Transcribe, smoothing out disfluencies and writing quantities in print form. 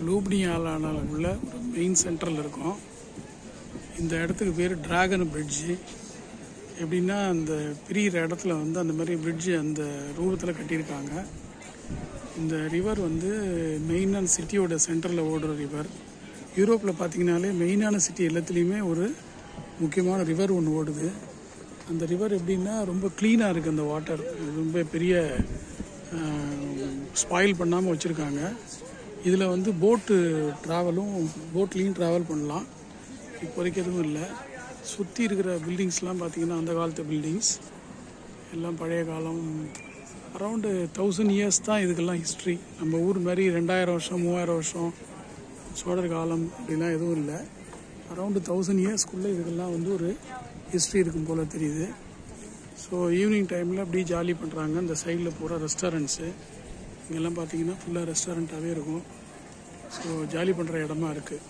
லூப்னியாலான உள்ள ஒரு மெயின் சென்டரில் இருக்கும். இந்த இடத்துக்கு பேர் டிராகன் பிரிட்ஜு. எப்படின்னா அந்த பிரிகிற இடத்துல வந்து அந்த மாதிரி பிரிட்ஜு அந்த ரூபத்தில் கட்டியிருக்காங்க. இந்த ரிவர் வந்து மெயினான சிட்டியோட சென்டரில் ஓடுற ரிவர். யூரோப்பில் பார்த்திங்கனாலே மெயினான சிட்டி எல்லாத்துலேயுமே ஒரு முக்கியமான ரிவர் ஒன்று ஓடுது. அந்த ரிவர் எப்படின்னா ரொம்ப க்ளீனாக இருக்குது. அந்த வாட்டர் ரொம்ப பெரிய ஸ்பாயில் பண்ணாமல் வச்சுருக்காங்க. இதில் வந்து போட்லேயும் ட்ராவல் பண்ணலாம். இப்போதைக்கு எதுவும் இல்லை. சுற்றி இருக்கிற பில்டிங்ஸ்லாம் பார்த்திங்கன்னா அந்த காலத்து பில்டிங்ஸ் எல்லாம் பழைய காலம். அரௌண்டு 1000 இயர்ஸ் தான் இதுக்கெல்லாம் ஹிஸ்ட்ரி. நம்ம ஊர் மாதிரி 2000 வருஷம் 3000 வருஷம் சோழர் காலம் அப்படிலாம் எதுவும் இல்லை. அரௌண்டு 1000 இயர்ஸ்க்குள்ளே இதுக்கெல்லாம் வந்து ஒரு ஹிஸ்ட்ரி இருக்கும் போல் தெரியுது. ஸோ ஈவினிங் டைமில் அப்படியே ஜாலி பண்ணுறாங்க. இந்த சைடில் பூரா ரெஸ்டாரண்ட்ஸு, இங்கெல்லாம் பார்த்திங்கன்னா ஃபுல்லாக ரெஸ்டாரண்ட்டாகவே இருக்கும். ஸோ ஜாலி பண்ணுற இடமா இருக்குது.